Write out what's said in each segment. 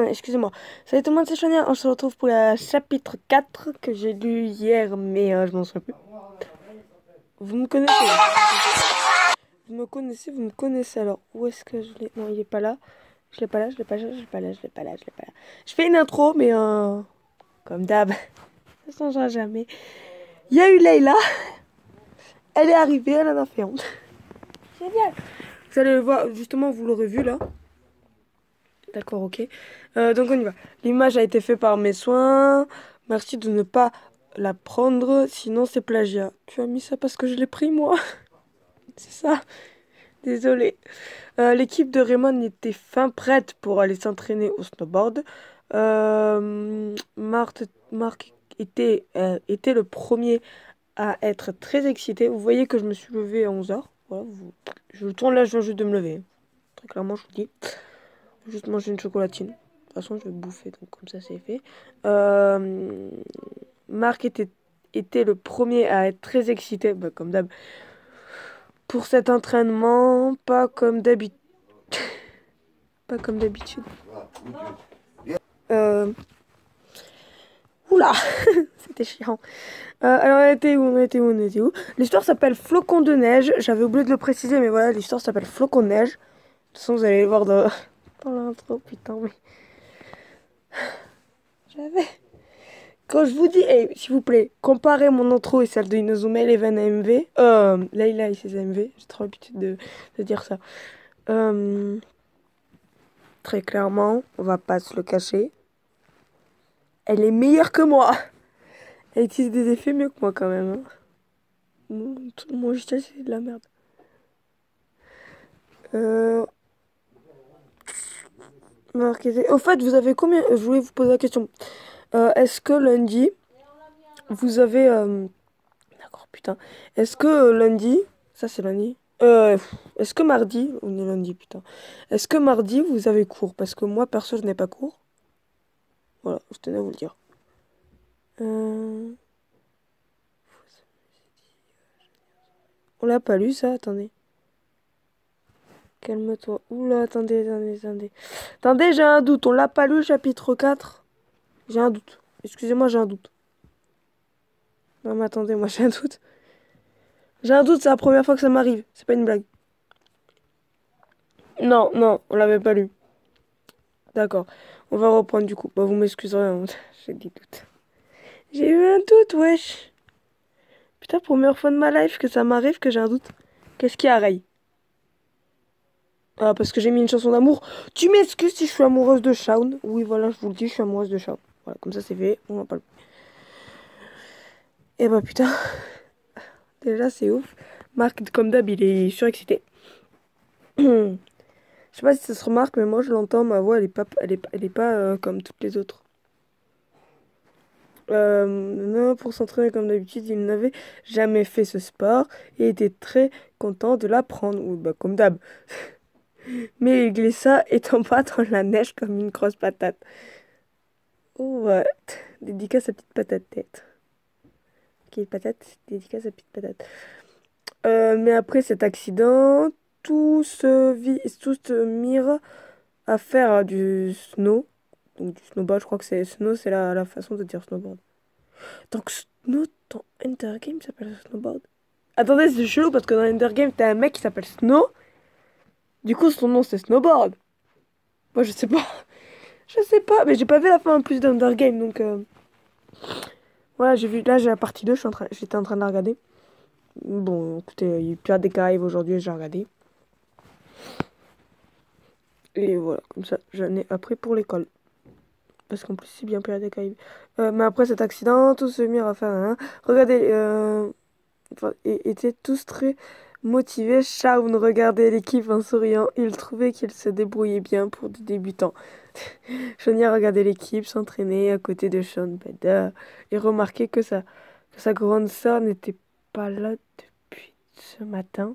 Excusez-moi. Salut tout le monde, c'est Chania. On se retrouve pour le chapitre 4 que j'ai lu hier, mais je m'en souviens plus. Vous me connaissez. Vous me connaissez. Alors, où est-ce que je l'ai? Non, il est pas là. Je l'ai pas là, je l'ai pas là, je l'ai pas là, je l'ai pas là, je l'ai pas là. Je fais une intro, mais comme d'hab, ça changera jamais. Il y a eu Leïla. Elle est arrivée, elle en a fait honte. Génial. Vous allez le voir, justement, vous l'aurez vu là. D'accord, ok. Donc on y va. L'image a été faite par mes soins. Merci de ne pas la prendre, sinon c'est plagiat. Tu as mis ça parce que je l'ai pris moi. C'est ça. Désolée. L'équipe de Raymond était fin prête pour aller s'entraîner au snowboard. Marc était le premier à être très excité. Vous voyez que je me suis levée à 11h. Voilà, je tourne là, je viens juste de me lever. Très clairement, je vous dis. Juste manger une chocolatine. De toute façon, je vais bouffer, donc comme ça, c'est fait. Marc était le premier à être très excité, bah, comme d'hab, pour cet entraînement. Pas comme d'habitude. Pas comme d'habitude. Oula, c'était chiant. Alors, on était où? L'histoire s'appelle Flocon de neige. J'avais oublié de le préciser, mais voilà, l'histoire s'appelle Flocon de neige. De toute façon, vous allez le voir dans l'intro, putain, mais... J'avais... Quand je vous dis, hey, s'il vous plaît, comparez mon intro et celle de Inazuma Eleven AMV. Layla et ses AMV. J'ai trop l'habitude de dire ça. Très clairement, on va pas se le cacher. Elle est meilleure que moi. Elle utilise des effets mieux que moi quand même. Hein. Mon logiciel, c'est de la merde. Au fait, vous avez combien... Je voulais vous poser la question. Est-ce que lundi, vous avez... D'accord, putain. Est-ce que lundi... Ça, c'est lundi. Est-ce que mardi... On est lundi, putain. Est-ce que mardi, vous avez cours? Parce que moi, perso, je n'ai pas cours. Voilà, je tenais à vous le dire. On l'a pas lu, ça? Attendez. Calme-toi. Oula, attendez. Attendez, j'ai un doute. On l'a pas lu, chapitre 4? J'ai un doute. Excusez-moi, j'ai un doute. Non, mais attendez, moi, j'ai un doute. J'ai un doute, c'est la première fois que ça m'arrive. C'est pas une blague. Non, on l'avait pas lu. D'accord. On va reprendre du coup. Bah, vous m'excuserez, hein. J'ai des doutes. J'ai eu un doute, wesh. Putain, première fois de ma life que ça m'arrive que j'ai un doute. Qu'est-ce qui arrête? Ah, parce que j'ai mis une chanson d'amour. Tu m'excuses si je suis amoureuse de Shaun. Oui, voilà, je vous le dis, je suis amoureuse de Shaun. Voilà, comme ça c'est fait. On en parle. Eh bah putain. Déjà, c'est ouf. Marc, comme d'hab, il est surexcité. Je sais pas si ça se remarque, mais moi je l'entends, ma voix elle est pas comme toutes les autres. Non, pour s'entraîner comme d'habitude, il n'avait jamais fait ce sport et était très content de l'apprendre. Ou bah comme d'hab. Mais il glissa et tomba dans la neige comme une grosse patate. Oh, ouais. Dédicace à petite patate tête. Ok, patate, dédicace à petite patate. Mais après cet accident, tous se mirent à faire du snow. Donc du snowboard, je crois que c'est snow, c'est la façon de dire snowboard. Donc snow dans Endergame s'appelle snowboard. Attendez, c'est chelou parce que dans Endergame, t'as un mec qui s'appelle Snow. Du coup, son nom c'est snowboard. Moi, je sais pas. Je sais pas, mais j'ai pas vu la fin en plus d'Endergame, donc voilà, j'ai vu, là j'ai la partie 2, j'étais en train de la regarder. Bon, écoutez, il y a Pirates des Caraïbes aujourd'hui, j'ai regardé. Et voilà, comme ça, j'en ai appris pour l'école. Parce qu'en plus, c'est bien Pirates des Caraïbes. Mais après cet accident, tous se mirent à faire un. Regardez, étaient tous très motivés. Shaun regardait l'équipe en souriant. Il trouvait qu'ils se débrouillaient bien pour des débutants. Shania regardait l'équipe s'entraîner à côté de Sean Beda et remarquait que sa grande sœur n'était pas là depuis ce matin.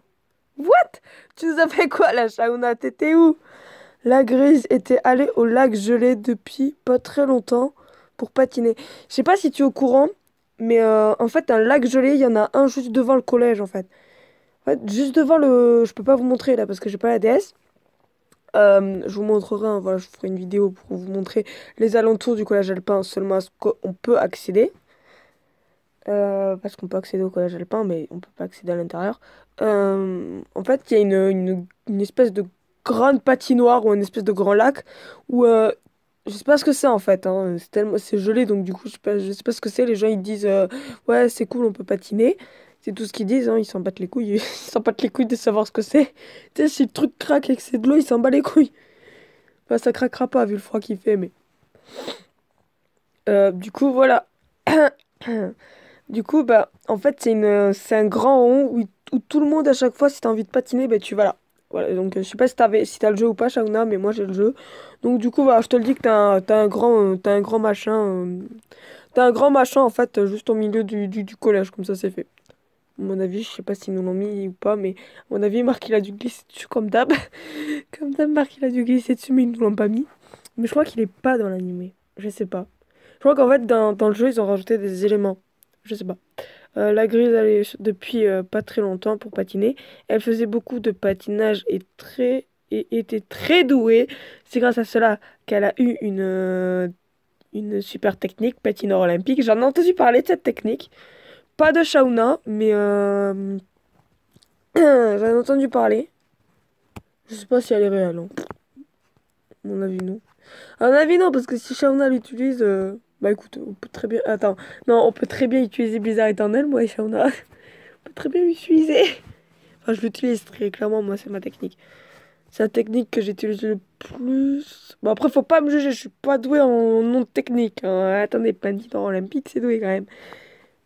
What? Tu nous as fait quoi là, Shauna? T'étais où? La grise était allée au lac gelé depuis pas très longtemps pour patiner. Je sais pas si tu es au courant, mais en fait, un lac gelé, il y en a un juste devant le collège en fait. En fait, juste devant le. Je peux pas vous montrer là parce que j'ai pas la DS. Je vous montrerai, hein, voilà, je ferai une vidéo pour vous montrer les alentours du collège alpin, seulement à ce qu'on peut accéder. Parce qu'on peut accéder au collège alpin, mais on peut pas accéder à l'intérieur. En fait, il y a une espèce de grande patinoire ou une espèce de grand lac où je sais pas ce que c'est en fait. Hein, c'est tellement c'est gelé donc du coup je sais pas ce que c'est. Les gens ils disent ouais c'est cool on peut patiner. C'est tout ce qu'ils disent. Hein, ils s'en battent les couilles. Ils s'en battent les couilles de savoir ce que c'est. Tu sais si le truc craque et que c'est de l'eau ils s'en battent les couilles. Enfin, ça craquera pas vu le froid qu'il fait mais du coup voilà. Du coup, bah, en fait, c'est un grand rond où tout le monde, à chaque fois, si t'as envie de patiner, bah, tu vas là. Voilà, donc je sais pas si t'as le jeu ou pas, Shauna, mais moi j'ai le jeu. Donc du coup, voilà, je te le dis que t'as un grand machin. T'as un grand machin, en fait, juste au milieu du collège, comme ça c'est fait. À mon avis, je sais pas s'ils nous l'ont mis ou pas, mais à mon avis, Marc, il a dû glisser dessus comme d'hab. Comme d'hab, Marc, il a dû glisser dessus, mais ils nous l'ont pas mis. Mais je crois qu'il est pas dans l'animé. Je sais pas. Je crois qu'en fait, dans le jeu, ils ont rajouté des éléments. Je sais pas. La grise, elle est depuis pas très longtemps pour patiner. Elle faisait beaucoup de patinage et était très douée. C'est grâce à cela qu'elle a eu une super technique, patineur olympique. J'en ai entendu parler de cette technique. Pas de Shauna, mais j'en ai entendu parler. Je sais pas si elle est réelle. Hein. À mon avis, non. À mon avis, non, parce que si Shauna l'utilise, bah écoute, on peut très bien. Attends, non, on peut très bien utiliser Blizzard éternel, moi et Shauna. On peut très bien l'utiliser. Enfin, je l'utilise très clairement, moi, c'est ma technique. C'est la technique que j'utilise le plus. Bon, après, faut pas me juger, je suis pas douée en nom de technique. Hein. Attendez, patineur olympique, c'est doué quand même.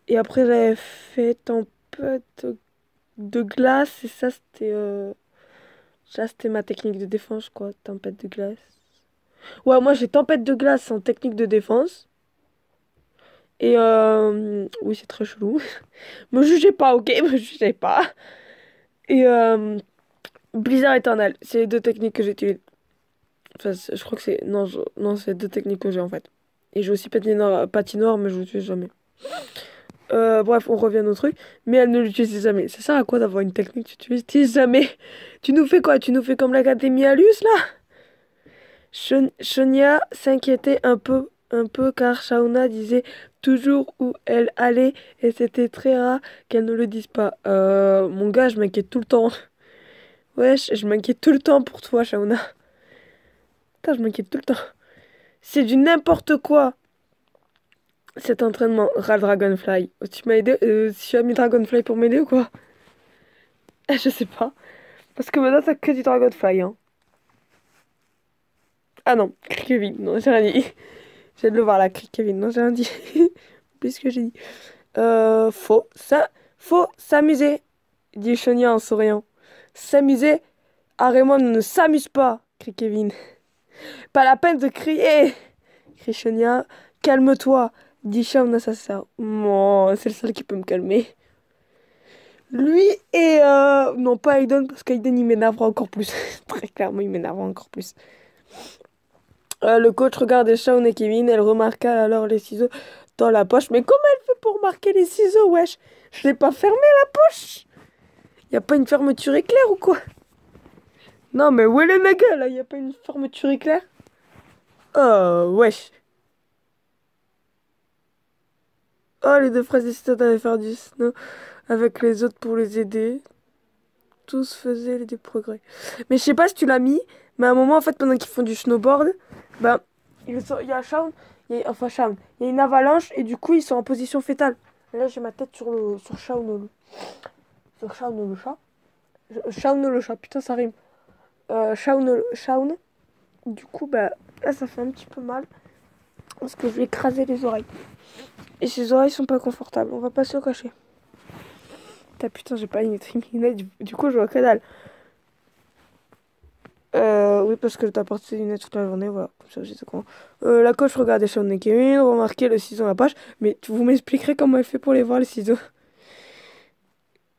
Et après, j'avais fait tempête de glace, et ça, c'était ma technique de défense, quoi. Tempête de glace. Ouais, moi, j'ai tempête de glace en technique de défense. Et oui, c'est très chelou. Me jugez pas, ok? Me jugez pas. Et Blizzard éternel, c'est les deux techniques que j'utilise. Enfin, je crois que c'est. Non, non c'est les deux techniques que j'ai en fait. Et j'ai aussi patinoire, mais je l'utilise jamais. Bref, on revient au truc. Mais elle ne l'utilise jamais. Ça sert à quoi d'avoir une technique que tu n'utilises jamais? Tu nous fais quoi? Tu nous fais comme l'Académie Alus là? Shonya s'inquiétait un peu car Shauna disait toujours où elle allait et c'était très rare qu'elle ne le dise pas. Mon gars, je m'inquiète tout le temps. Wesh, je m'inquiète tout le temps pour toi, Shauna. Putain, je m'inquiète tout le temps. C'est du n'importe quoi, cet entraînement. Ral Dragonfly. Tu m'as aidé? Tu as mis Dragonfly pour m'aider ou quoi? Je sais pas. Parce que maintenant, t'as que du Dragonfly, hein. Ah non, Kevin, non, j'ai rien dit. J'ai de le voir là, Kevin, non, j'ai rien dit. Plus ce que j'ai dit. Faut s'amuser, dit Shonya en souriant. S'amuser? Ah, Raymond ne s'amuse pas, crie Kevin. Pas la peine de crier, crie Shonya. Calme-toi, dit Shaun à sa sœur. Bon, c'est le seul qui peut me calmer. Lui et non pas Aiden parce qu'Aiden il m'énervera encore plus. Très clairement il m'énervera encore plus. Le coach regardait Shaun et Kevin. Elle remarqua alors les ciseaux dans la poche. Mais comment elle fait pour marquer les ciseaux, wesh? Je l'ai pas fermé la poche. Y a pas une fermeture éclair ou quoi? Non mais où est le naga là? Y a pas une fermeture éclair? Oh wesh. Oh les deux frères décidaient d'aller faire du snow avec les autres pour les aider. Tous faisaient des progrès. Mais je sais pas si tu l'as mis, mais à un moment, en fait, pendant qu'ils font du snowboard, bah, il y a Shaun, enfin Shaun, il y a une avalanche et du coup, ils sont en position fétale. Et là, j'ai ma tête sur Shaun, sur Shaun le chat. Shaun le chat, putain, ça rime. Shaun, du coup, bah, là, ça fait un petit peu mal parce que je vais écraser les oreilles. Et ses oreilles sont pas confortables, on va pas se le cacher. Putain, j'ai pas une lunettes, du coup, je vois que dalle. Oui, parce que t'as porté des lunettes toute la journée, voilà, comme ça, j'étais con. La coach regardait Sean et Kevin, remarquait le ciseau dans la page, mais vous m'expliquerez comment elle fait pour les voir, les ciseaux.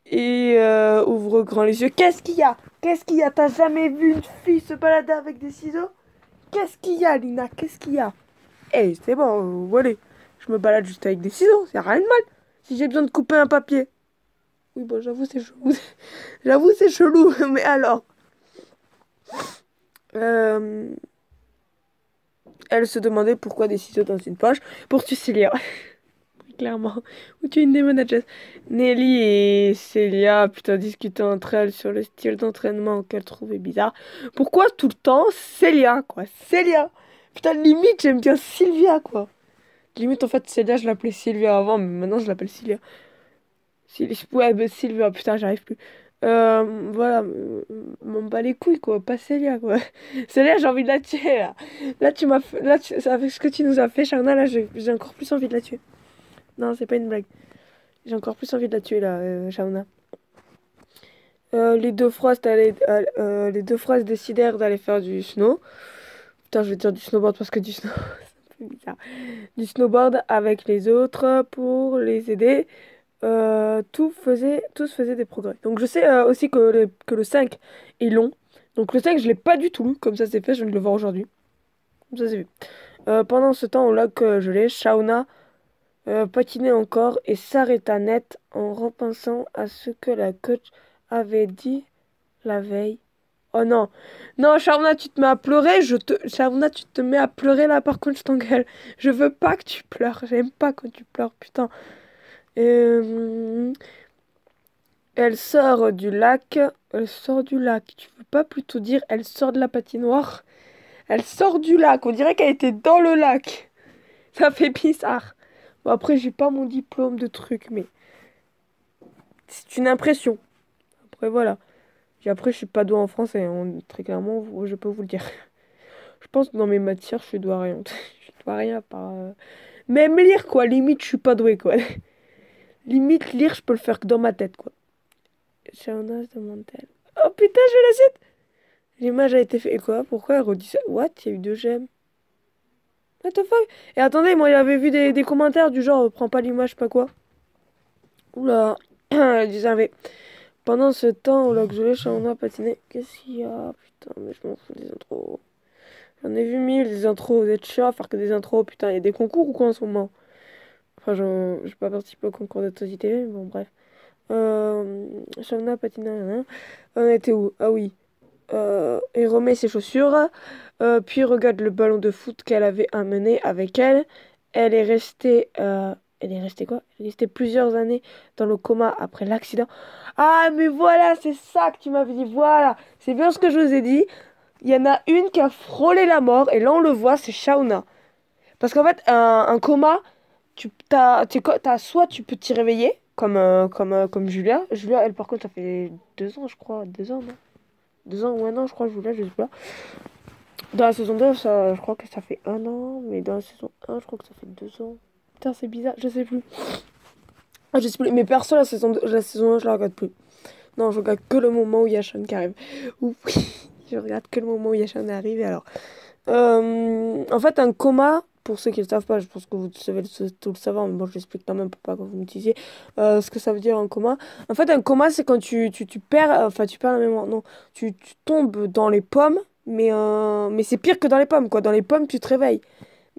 Et ouvre grand les yeux. Qu'est-ce qu'il y a? Qu'est-ce qu'il y a? T'as jamais vu une fille se balader avec des ciseaux? Qu'est-ce qu'il y a, Lina? Qu'est-ce qu'il y a? Eh, c'est bon, voilà. Je me balade juste avec des ciseaux, c'est rien de mal. Si j'ai besoin de couper un papier. Oui, bon, j'avoue, c'est chelou. J'avoue, c'est chelou, mais alors. Euh, Elle se demandait pourquoi des ciseaux dans une poche pour tuer Célia. Clairement. Ou tuer une des managers. Nelly et Célia, putain, discutaient entre elles sur le style d'entraînement qu'elles trouvaient bizarre. Pourquoi tout le temps Célia, quoi? Célia! Putain, limite, j'aime bien Sylvia, quoi. Limite, en fait, Célia, je l'appelais Sylvia avant, mais maintenant, je l'appelle Célia. Ouais, bah, Sylvia, putain, j'arrive plus. Voilà, m'en bats les couilles, quoi. Pas Célia, quoi. Célia, j'ai envie de la tuer, là. Là, tu m'as fait... Là, avec ce que tu nous as fait, Charna, là, j'ai encore plus envie de la tuer. Non, c'est pas une blague. J'ai encore plus envie de la tuer là, Shauna. Les deux frères décidèrent d'aller faire du snow. Putain, je vais dire du snowboard parce que du snow, c'est un peu bizarre. Du snowboard avec les autres pour les aider. Tous faisaient des progrès. Donc je sais aussi que le 5 est long. Donc le 5, je l'ai pas du tout lu. Comme ça c'est fait, je viens de le voir aujourd'hui. Comme ça c'est vu. Pendant ce temps, au lac gelé, Shauna patinait encore et s'arrêta net en repensant à ce que la coach avait dit la veille. Oh non, non, Shauna, tu te mets à pleurer, Shauna, tu te mets à pleurer là, par contre, je t'engueule. Je veux pas que tu pleures, j'aime pas quand tu pleures, putain. Euh, Elle sort du lac, elle sort du lac. Tu veux pas plutôt dire elle sort de la patinoire? Elle sort du lac, on dirait qu'elle était dans le lac. Ça fait bizarre. Bon, après, j'ai pas mon diplôme de truc, mais c'est une impression. Après, voilà. Et après, je suis pas douée en français, hein, très clairement, je peux vous le dire. Je pense que dans mes matières, je suis douée à rien. Je suis douée à rien à part... Même lire, quoi. Limite, je suis pas douée, quoi. Limite, lire, je peux le faire que dans ma tête, quoi. Shauna se demande-t-elle. Oh putain, je la cite! L'image a été faite. Et quoi? Pourquoi elle redit ça? What? Il y a eu deux j'aime. What the fuck? Et attendez, moi, j'avais vu des commentaires du genre, prends pas l'image, pas quoi. Oula. Elle disait, mais pendant ce temps, au lac gelé, Shauna patinait. Qu'est-ce qu'il y a? Putain, mais je m'en fous des intros. J'en ai vu mille des intros. Vous êtes chiant à faire que des intros. Putain, il y a des concours ou quoi en ce moment? Enfin, j'ai pas participé au concours d'autorité, mais bon, bref. Shauna patinait, hein. On était où? Ah oui. Et remet ses chaussures, puis regarde le ballon de foot qu'elle avait amené avec elle. Elle est restée quoi? Elle est restée plusieurs années dans le coma après l'accident. Ah, mais voilà, c'est ça que tu m'avais dit. Voilà, c'est bien ce que je vous ai dit. Il y en a une qui a frôlé la mort, et là on le voit, c'est Shauna. Parce qu'en fait, un coma, soit tu peux t'y réveiller, comme Julia. Julia, elle, par contre, ça fait 2 ans, je crois. 2 ans, non? 2 ans ou 1 an, je crois, Julia, je sais pas. Dans la saison 2 ça, je crois que ça fait 1 an, mais dans la saison 1 je crois que ça fait 2 ans. Putain, c'est bizarre, je sais plus. Ah, je sais plus. Mais perso, la saison 1, je la regarde plus. Non, je regarde que le moment où il y a Sean qui arrive. Oui, je regarde que le moment où il y a Sean qui arrive. Et alors, en fait, un coma, pour ceux qui ne le savent pas, je pense que vous devez tout le savoir, mais bon, je l'explique quand même pour pas que vous me disiez ce que ça veut dire un coma. En fait, un coma, c'est quand tu perds, enfin, tu perds la mémoire. Non, tu tombes dans les pommes, mais c'est pire que dans les pommes, quoi. Dans les pommes, tu te réveilles.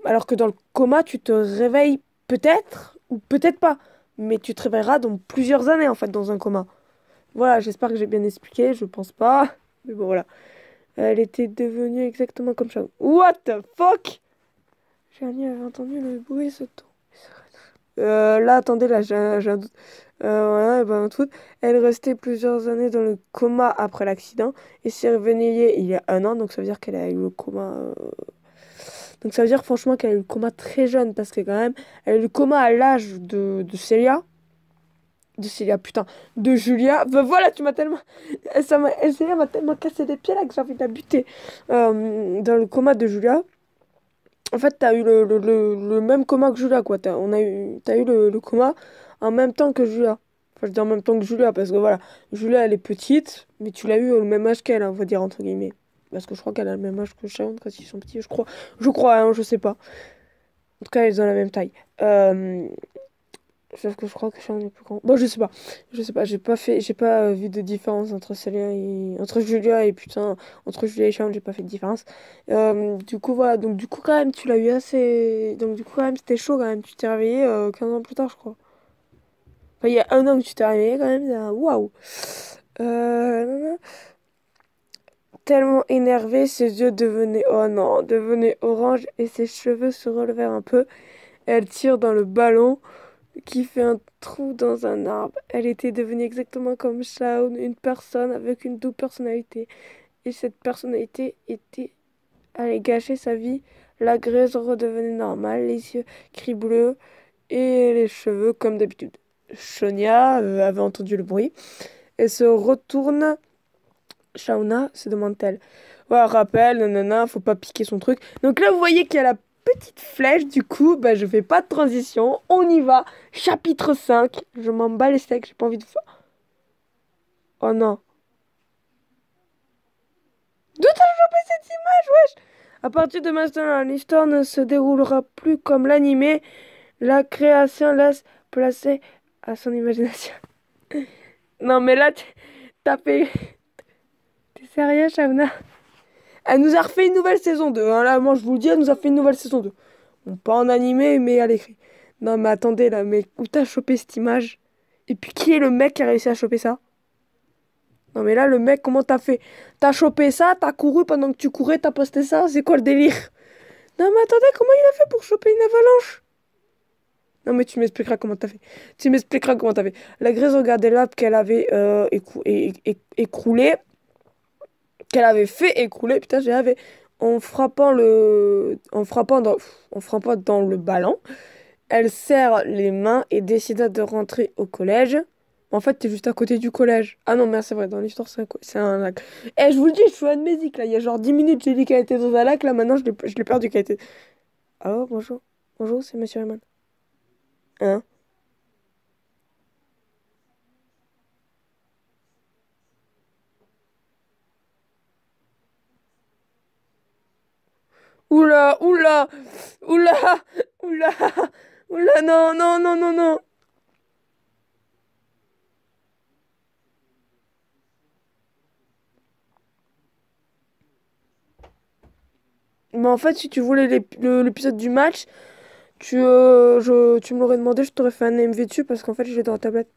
Alors que dans le coma, tu te réveilles peut-être ou peut-être pas. Mais tu te réveilleras dans plusieurs années, en fait, dans un coma. Voilà, j'espère que j'ai bien expliqué, je pense pas. Mais bon, voilà. Elle était devenue exactement comme ça. What the fuck? J'ai avait entendu le bruit ce temps. Là, attendez, là, j'ai un doute. Voilà, ben, un truc. Elle restait plusieurs années dans le coma après l'accident et s'est réveillée il y a 1 an, donc ça veut dire qu'elle a eu le coma. Donc ça veut dire franchement qu'elle a eu le coma très jeune parce que quand même, elle a eu le coma à l'âge de Célia. De Célia, putain, de Julia. Ben voilà, tu m'as tellement. Célia m'a tellement cassé les pieds là que j'ai envie de la buter. Dans le coma de Julia. En fait, t'as eu le même coma que Julia, quoi. T'as eu le coma en même temps que Julia. Enfin, je dis en même temps que Julia, parce que voilà, Julia, elle est petite, mais tu l'as eu au même âge qu'elle, hein, on va dire, entre guillemets. Parce que je crois qu'elle a le même âge que Shawn quand ils sont petits, je crois. Je crois, hein, je sais pas. En tout cas, elles ont la même taille. Sauf que je crois que Shawn est plus grand. Bon, je sais pas. Je sais pas, j'ai pas vu de différence entre Julia et putain, entre Julia et Shawn, j'ai pas fait de différence. Du coup, voilà. Donc, du coup, quand même, tu l'as eu assez. Donc, du coup, quand même, c'était chaud quand même. Tu t'es réveillé 15 ans plus tard, je crois. Enfin, il y a 1 an que tu t'es réveillé quand même. Waouh. Non, non. tellement énervée, ses yeux devenaient, oh non, devenaient orange et ses cheveux se relevèrent un peu. Elle tire dans le ballon qui fait un trou dans un arbre. Elle était devenue exactement comme Shaun, une personne avec une double personnalité. Et cette personnalité allait gâcher sa vie. La graisse redevenait normale, les yeux gris bleus et les cheveux comme d'habitude. Sonia avait entendu le bruit et se retourne. Shauna se demande-t-elle. Ouais, rappel, nanana, faut pas piquer son truc. Donc là, vous voyez qu'il y a la petite flèche, du coup, bah, je fais pas de transition. On y va. Chapitre 5. Je m'en bats les steaks, j'ai pas envie de faire. Oh non. D'où t'as chopé cette image, wesh? À partir de maintenant, l'histoire ne se déroulera plus comme l'animé. La création laisse placer à son imagination. Non, mais là, t'as fait. T'es sérieux, Shauna? Elle nous a refait une nouvelle saison 2. Hein. Là, moi, je vous le dis, elle nous a fait une nouvelle saison 2. Bon, pas en animé, mais à l'écrit. Non, mais attendez, là, mais où t'as chopé cette image? Et puis, qui est le mec qui a réussi à choper ça? Non, mais là, le mec, comment t'as fait? T'as chopé ça, t'as couru pendant que tu courais, t'as posté ça? C'est quoi le délire? Non, mais attendez, comment il a fait pour choper une avalanche? Non, mais tu m'expliqueras comment t'as fait. Tu m'expliqueras comment t'as fait. La Grèce regardait l'arbre qu'elle avait écroulé, qu'elle avait fait écrouler, putain, j'ai rêvé, en frappant dans le ballon. Elle serre les mains et décida de rentrer au collège. En fait, t'es juste à côté du collège. Ah non, mais c'est vrai, dans l'histoire, c'est un lac. Eh, je vous le dis, je suis amnésique, là. Il y a genre 10 minutes, j'ai dit qu'elle était dans un lac. Là, maintenant, je l'ai perdu qu'elle était... Alors, bonjour. Bonjour, c'est Monsieur Raymond. Hein? Oula, oula, oula, oula, oula, non, non, non, non, non. Mais en fait, si tu voulais l'épisode du match, tu me l'aurais demandé, je t'aurais fait un AMV dessus parce qu'en fait, je l'ai dans la tablette.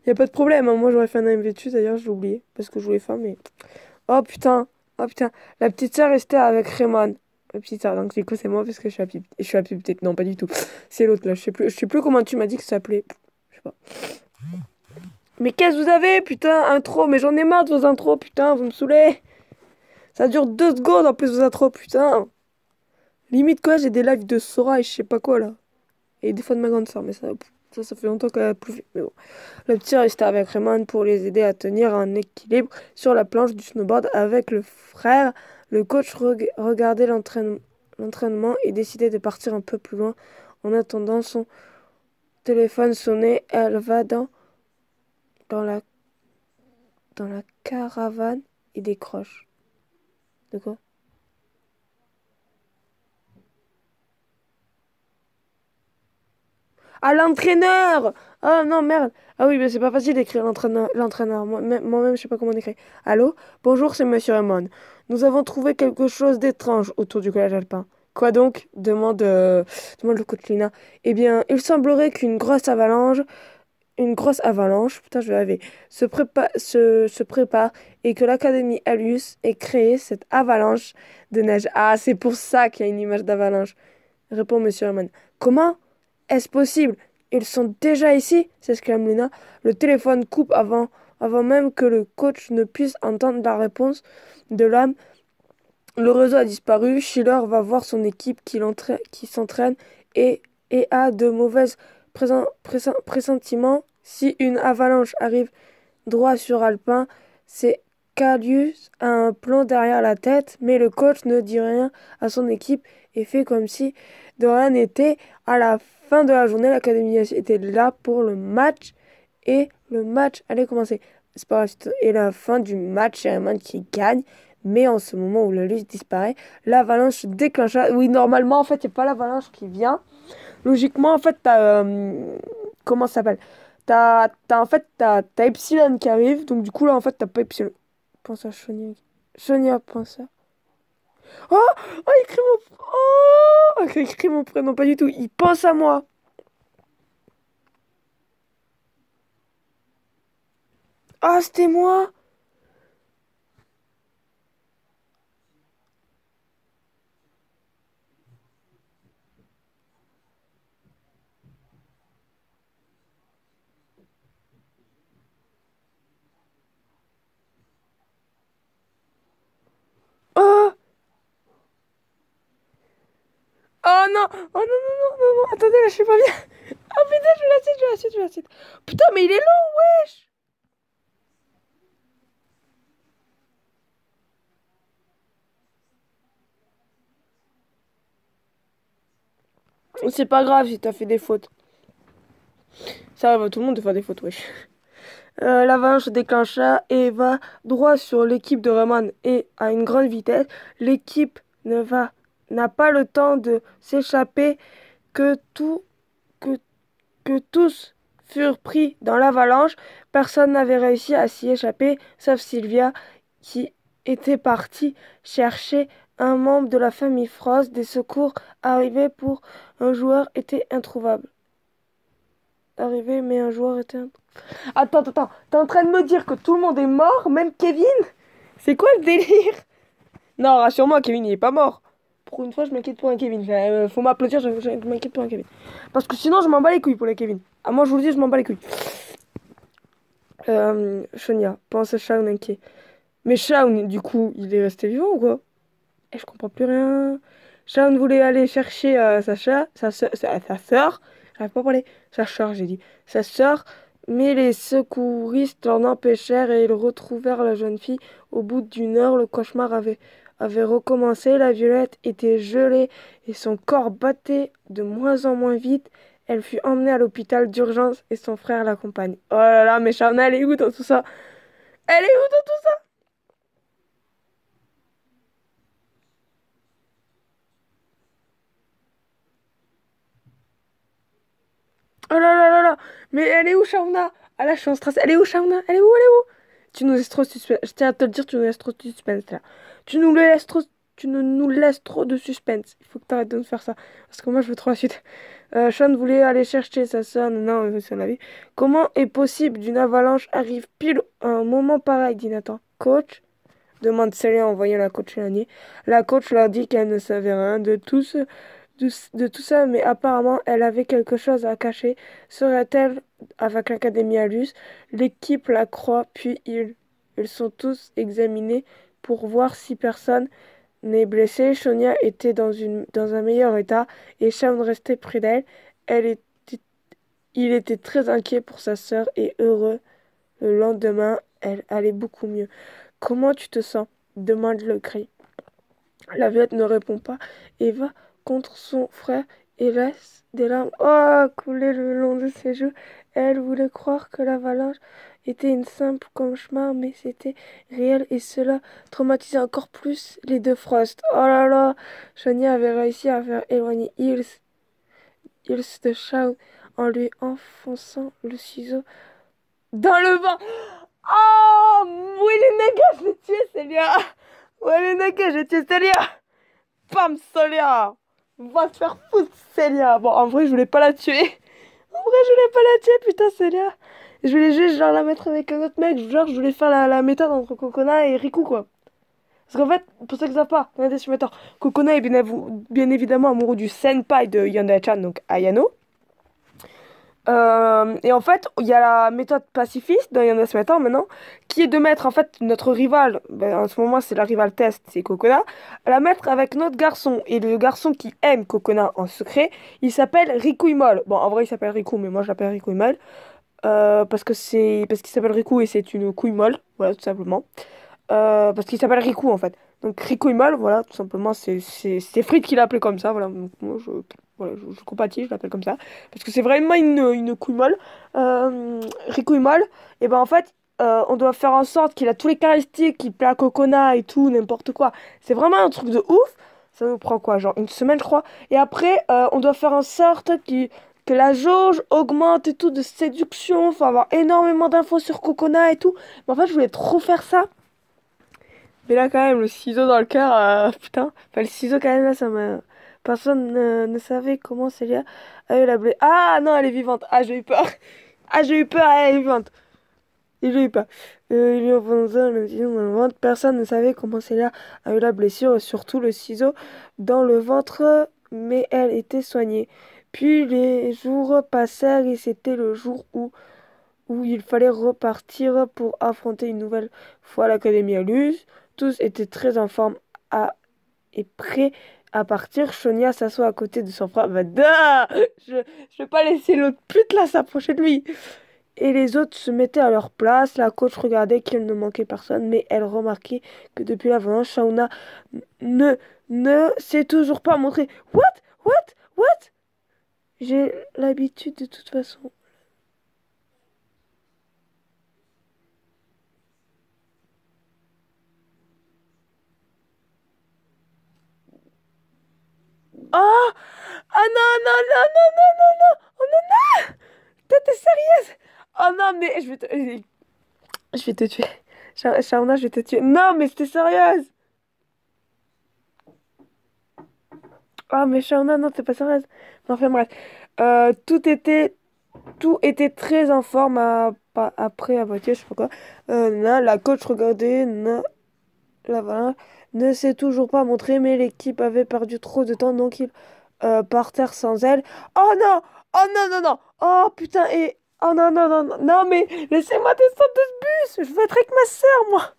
Y a pas de problème, hein. Moi, j'aurais fait un AMV dessus, d'ailleurs, je l'ai oublié parce que je voulais faire, mais... Oh putain, oh putain. La petite sœur restait avec Raymond. La petite sœur, donc du coup, c'est moi parce que je suis la plus petite. Non, pas du tout. C'est l'autre, là. Je sais plus comment tu m'as dit que ça s'appelait. Je sais pas. Mais qu'est-ce que vous avez, putain, intro, mais j'en ai marre de vos intros, putain, vous me saoulez. Ça dure 2 secondes en plus vos intros, putain. Limite quoi, j'ai des lives de Sora et je sais pas quoi là. Et des fois de ma grande soeur, mais ça fait longtemps qu'elle a plus vu. Mais bon. Le petit restait avec Rayman pour les aider à tenir un équilibre sur la planche du snowboard avec le frère. Le coach regardait l'entraînement et décidait de partir un peu plus loin. En attendant, son téléphone sonnait. Elle va dans la, dans la caravane et décroche. De quoi? Ah, l'entraîneur! Ah non, merde. Ah oui, mais c'est pas facile d'écrire l'entraîneur. Moi-même, je sais pas comment on écrit. Allô? Bonjour, c'est Monsieur Raymond. Nous avons trouvé quelque chose d'étrange autour du collège alpin. Quoi donc? Demande le coach Lina. Eh bien, il semblerait une grosse avalanche, putain, je vais rêver, se prépare et que l'Académie Alius ait créé cette avalanche de neige. Ah, c'est pour ça qu'il y a une image d'avalanche. Répond Monsieur Raymond. Comment? Est-ce possible? Ils sont déjà ici? S'exclame Luna. Le téléphone coupe avant même que le coach ne puisse entendre la réponse de l'homme. Le réseau a disparu. Schiller va voir son équipe qui s'entraîne et, et a de mauvais pressentiments. Si une avalanche arrive droit sur Alpin, c'est qu'Alius a un plan derrière la tête, mais le coach ne dit rien à son équipe et fait comme si de rien n'était. À la fin de la journée, l'Académie était là pour le match et le match allait commencer. C'est pas grave, et la fin du match, c'est Herman qui gagne. Mais en ce moment où la luce disparaît, l'avalanche se déclencha. Oui, normalement, en fait, il n'y a pas l'avalanche qui vient. Logiquement, en fait, comment ça s'appelle? En fait, t'as Epsilon qui arrive. Donc, du coup, là, en fait, t'as pas Epsilon. Pense à Sonia. Sonia, pense à... Oh! Oh, il écrit mon... Oh! Il écrit mon prénom, pas du tout. Il pense à moi. Ah, c'était moi! Oh non! Oh non, non, non, non, non, attendez, là, je suis pas bien. Oh putain, je vais la suite, je vais la suite, je vais la suite. Putain, mais il est long, wesh! C'est pas grave si t'as fait des fautes. Ça arrive à tout le monde de faire des fautes, wesh. L'avalanche se déclencha et va droit sur l'équipe de Rayman et à une grande vitesse. L'équipe n'a pas le temps de s'échapper que tout, que, que tous furent pris dans l'avalanche. Personne n'avait réussi à s'y échapper, sauf Sylvia qui était partie chercher un membre de la famille Frost. Des secours arrivés pour un joueur était introuvable. Arrivé, mais un joueur était Attends, attends, attends. T'es en train de me dire que tout le monde est mort, même Kevin? C'est quoi le délire? Non, rassure-moi, Kevin, il est pas mort. Pour une fois, je m'inquiète pour un Kevin. Faut m'applaudir, je m'inquiète pour un Kevin. Parce que sinon, je m'en bats les couilles pour les Kevin. Ah, moi, je vous le dis, je m'en bats les couilles. Sonia, pense à Shaun inquiet. Mais Shaun, du coup, il est resté vivant ou quoi? Eh, je comprends plus rien. Shaun voulait aller chercher sa sœur. J'arrive pas à parler. Sa sœur, j'ai dit. Sa sœur. Mais les secouristes l'en empêchèrent et ils retrouvèrent la jeune fille. Au bout d'une heure, le cauchemar avait recommencé. La Violette était gelée et son corps battait de moins en moins vite. Elle fut emmenée à l'hôpital d'urgence et son frère l'accompagne. Oh là là, mais Shauna, elle est où dans tout ça? Elle est où dans tout ça? Oh là là là là! Mais elle est où, Shauna? Ah là, je suis en stress. Elle est où, Shauna? Elle est où? Elle est où? Tu nous laisses trop suspense. Je tiens à te le dire, tu nous laisses trop de suspense là. Tu nous laisses trop. Tu ne nous laisses trop de suspense. Il faut que tu arrêtes de nous faire ça. Parce que moi, je veux trop la suite. Sean voulait aller chercher sa soeur. Non, non, c'est la vie. Comment est possible d'une avalanche arrive pile à un moment pareil, dit Nathan. Coach? Demande Célia en voyant la coach Lanier. La coach leur dit qu'elle ne savait rien de tout ça, mais apparemment elle avait quelque chose à cacher. Serait-elle avec l'Académie Alus? L'équipe la croit, puis ils sont tous examinés pour voir si personne n'est blessé. Sonia était dans un meilleur état et Shaun restait près d'elle. Elle était, il était très inquiet pour sa sœur et heureux. Le lendemain, elle allait beaucoup mieux. Comment tu te sens? Demande le cri. La Violette ne répond pas et va contre son frère et laisse des larmes couler le long de ses joues. Elle voulait croire que l'avalanche était une simple cauchemar, mais c'était réel et cela traumatisait encore plus les deux Frost. Oh là là! Shania avait réussi à faire éloigner Hills de Shaun en lui enfonçant le ciseau dans le vent. Oh! Oui, les nagas, je l'ai tué, Célia! Ouais, les nagas, j'ai tué Célia! Pam, Célia! Va te faire foutre, Célia! Bon, en vrai, je voulais pas la tuer. En vrai, je voulais pas la tuer, putain, Célia! Je voulais juste, genre, la mettre avec un autre mec. Genre, je voulais faire la méthode entre Kokona et Riku, quoi. Parce qu'en fait, pour ceux qui savent pas, regardez sur Twitter, Kokona est bien évidemment amoureux du senpai de Yonda-chan, donc Ayano. Et en fait, il y a la méthode pacifiste dans Yana Smatter maintenant, qui est de mettre en fait notre rival, ben, en ce moment c'est la rivale test, c'est Kokona, la mettre avec notre garçon. Et le garçon qui aime Kokona en secret, il s'appelle Riku Imol. Bon, en vrai il s'appelle Riku, mais moi je l'appelle Riku Imol. Parce qu'il s'appelle Riku et c'est une couille molle, voilà tout simplement. Parce qu'il s'appelle Riku en fait. Donc Riku Imol, voilà, tout simplement, c'est Frites qui l'appelait comme ça, voilà. Donc, moi, voilà, je compatis, je l'appelle comme ça. Parce que c'est vraiment une couille molle. Riku Imol, et ben en fait, on doit faire en sorte qu'il a tous les caractéristiques, qu'il plaît à Kokona et tout, n'importe quoi. C'est vraiment un truc de ouf. Ça nous prend quoi, genre une semaine, je crois. Et après, on doit faire en sorte que la jauge augmente et tout de séduction. Faut avoir énormément d'infos sur Kokona et tout. Mais en fait, je voulais trop faire ça. Mais là, quand même, le ciseau dans le cœur, putain. Enfin, le ciseau, quand même, là, ça m'a. Personne ne savait comment Célia a eu la blessure. Ah non, elle est vivante. Ah, j'ai eu peur. Ah, j'ai eu peur, elle est vivante. Et j'ai eu peur. Il y a 20 ans, le ciseau dans le ventre. Personne ne savait comment Célia a eu la blessure, surtout le ciseau dans le ventre, mais elle était soignée. Puis les jours passèrent et c'était le jour où il fallait repartir pour affronter une nouvelle fois l'Académie à Luz. Tous étaient très en forme et prêts À partir, Shonya s'assoit à côté de son frère. Bah, je vais pas laisser l'autre pute là s'approcher de lui. Et les autres se mettaient à leur place. La coach regardait qu'il ne manquait personne, mais elle remarquait que depuis l'avalanche, Shauna ne, ne s'est toujours pas montrée. What? What? What? J'ai l'habitude de toute façon. Oh! Ah non, non, non, non, non, non, non! Oh non, non! T'es sérieuse? Oh non, mais je vais te tuer. Shauna, je vais te tuer. Non, mais c'était sérieuse! Ah, mais Shauna, non, t'es pas sérieuse. Enfin, bref. Tout était très en forme après à moitié, je sais pas quoi. Là, la coach regardait, voilà, ne s'est toujours pas montrée, mais l'équipe avait perdu trop de temps, donc ils partèrent sans elle. Oh non! Oh non, non, non! Oh putain, et... Oh non, non, non, non, non, mais laissez-moi descendre de ce bus! Je veux être avec ma sœur, moi!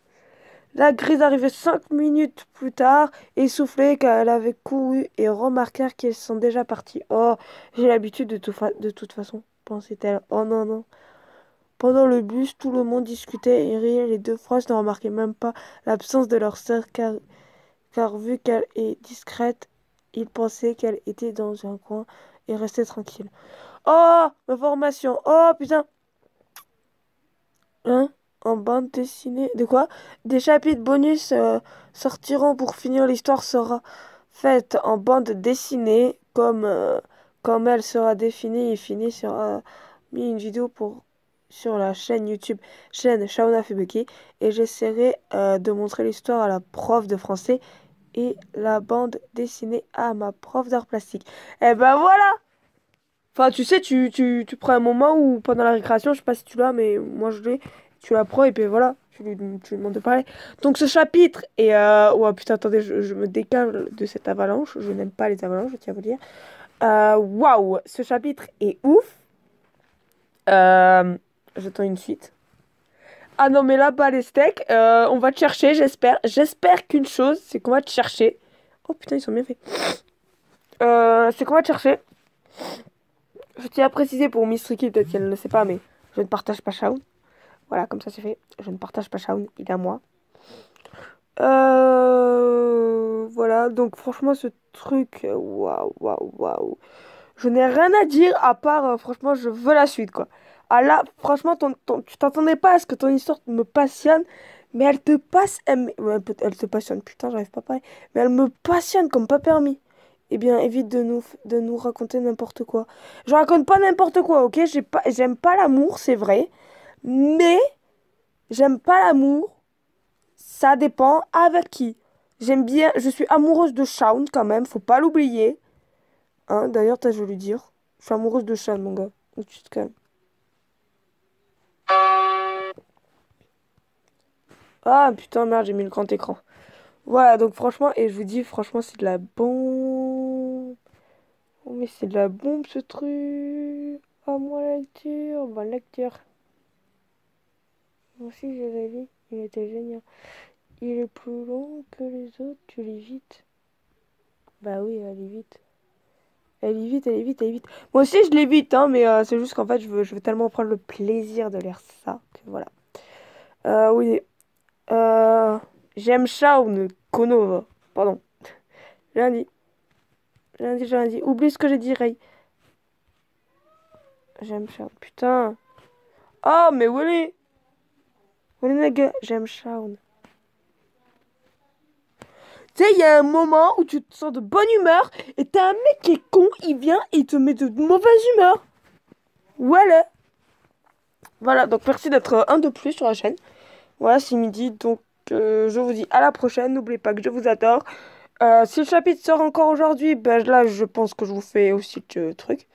La grise arrivait 5 minutes plus tard, essoufflée car elle avait couru et remarquèrent qu'ils sont déjà partis. Oh, j'ai l'habitude de toute façon, pensait-elle. Oh non, non. Pendant le bus, tout le monde discutait et riait. Les deux Frost ne remarquaient même pas l'absence de leur sœur car vu qu'elle est discrète, ils pensaient qu'elle était dans un coin et restaient tranquilles. Oh, ma formation. Oh, putain. Hein? En bande dessinée. De quoi? Des chapitres bonus sortiront pour finir. L'histoire sera faite en bande dessinée. Comme elle sera définie et finie sera mis une vidéo sur la chaîne YouTube, chaîne Shauna Febeki. Et j'essaierai de montrer l'histoire à la prof de français et la bande dessinée à ma prof d'art plastique. Et ben voilà! Enfin, tu sais, tu prends un moment où pendant la récréation, je sais pas si tu l'as, mais moi je l'ai, tu la prends et puis voilà, tu lui demandes de parler. Donc ce chapitre est... Oh putain, attendez, je me décale de cette avalanche. Je n'aime pas les avalanches, je tiens à vous dire. Waouh, ce chapitre est ouf. J'attends une suite. Ah non, mais là, bas les steaks, on va te chercher, j'espère. J'espère qu'une chose, c'est qu'on va te chercher. Oh putain, ils sont bien faits. C'est qu'on va te chercher. Je tiens à préciser pour Miss Ricky, peut-être qu'elle ne le sait pas, mais je ne partage pas Shaun. Voilà, comme ça c'est fait. Je ne partage pas Shaun, il est à moi. Voilà, donc franchement, ce truc, waouh, waouh, waouh. Je n'ai rien à dire à part, franchement, je veux la suite, quoi. Ah là, franchement, tu t'attendais pas à ce que ton histoire me passionne, mais elle te passe. Elle te passionne, putain, j'arrive pas à parler. Mais elle me passionne comme pas permis. Eh bien, évite de nous raconter n'importe quoi. Je raconte pas n'importe quoi, ok? J'aime pas l'amour, c'est vrai. Mais j'aime pas l'amour, ça dépend avec qui. J'aime bien, je suis amoureuse de Shaun quand même, faut pas l'oublier. Hein, d'ailleurs, t'as voulu dire. Je suis amoureuse de Shaun, mon gars. Donc tu te calmes. Ah putain, merde, j'ai mis le grand écran. Voilà, donc franchement, et je vous dis, franchement, c'est de la bombe. Oh, mais c'est de la bombe ce truc. Ah, moi, la lecture. Bonne lecture. Moi aussi, j'ai lu. Il était génial. Il est plus long que les autres, tu lis vite. Bah oui, elle lit vite. Elle lit vite, elle lit vite, elle lit vite. Moi aussi, je lis vite, hein, mais c'est juste qu'en fait, je veux tellement prendre le plaisir de lire ça que voilà. Oui. Euh, J'aime Shaun Kono. Pardon. J'ai rien dit. J'ai rien dit, j'ai rien dit. Oublie ce que j'ai dit, Ray. J'aime Shaun. Putain. Oh, mais Willy. Willy Nugget. J'aime Shaun. Tu sais, il y a un moment où tu te sens de bonne humeur et t'as un mec qui est con, il vient et il te met de mauvaise humeur. Voilà. Voilà, donc merci d'être un de plus sur la chaîne. Voilà, c'est midi, donc je vous dis à la prochaine. N'oubliez pas que je vous adore. Si le chapitre sort encore aujourd'hui, ben là, je pense que je vous fais aussi le truc.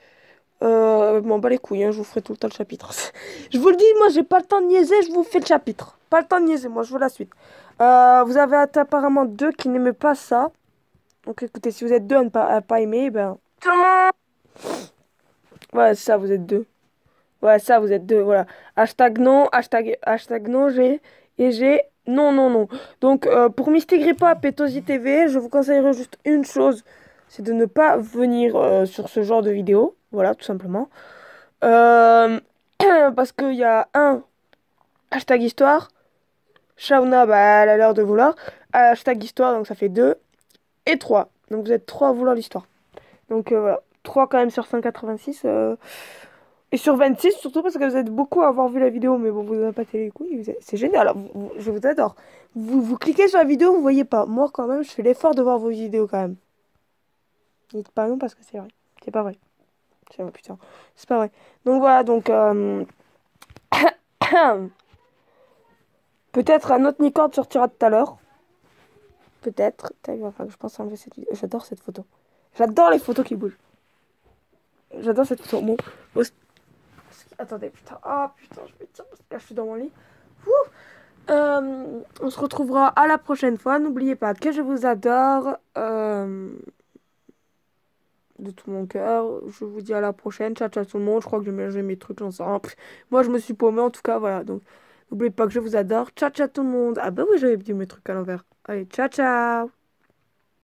M'en bats les couilles, hein, je vous ferai tout le temps le chapitre. Je vous le dis, moi, j'ai pas le temps de niaiser, je vous fais le chapitre. Pas le temps de niaiser, moi, je veux la suite. Vous avez apparemment deux qui n'aimaient pas ça. Donc écoutez, si vous êtes deux à pas aimer, ben... Tout le monde. Ouais, ça, vous êtes deux. Ouais, ça, vous êtes deux, voilà. Hashtag non, hashtag non, et j'ai Non, non, non. Donc, pour Misty Grippa, Pétosi TV, je vous conseillerais juste une chose, c'est de ne pas venir sur ce genre de vidéo. Voilà, tout simplement. Euh, Parce qu'il y a un hashtag histoire. Shauna, bah, elle a l'air de vouloir. Hashtag histoire, donc ça fait 2. Et 3. Donc vous êtes 3 à vouloir l'histoire. Donc voilà. 3 quand même sur 186. Et sur 26, surtout parce que vous êtes beaucoup à avoir vu la vidéo, mais bon, vous n'avez pas télé les couilles. C'est génial. Alors, je vous adore. Vous cliquez sur la vidéo, vous voyez pas. Moi, quand même, je fais l'effort de voir vos vidéos quand même. Dites pas non parce que c'est vrai. C'est pas vrai. C'est vrai, putain. C'est pas vrai. Donc voilà, donc peut-être un autre Nicord sortira tout à l'heure. Peut-être. Tac, enfin, je pense enlever cette vidéo. J'adore cette photo. J'adore les photos qui bougent. J'adore cette photo. Bon. Attendez, putain. Ah, putain, je vais tirer parce que là, je suis dans mon lit. Ouh. On se retrouvera à la prochaine fois. N'oubliez pas que je vous adore de tout mon cœur. Je vous dis à la prochaine. Ciao, ciao tout le monde. Je crois que j'ai mélangé mes trucs, j'en sais rien. Pff, moi, je me suis paumée en tout cas. Voilà. Donc, n'oubliez pas que je vous adore. Ciao, ciao tout le monde. Ah, bah oui, j'avais dit mes trucs à l'envers. Allez, ciao, ciao.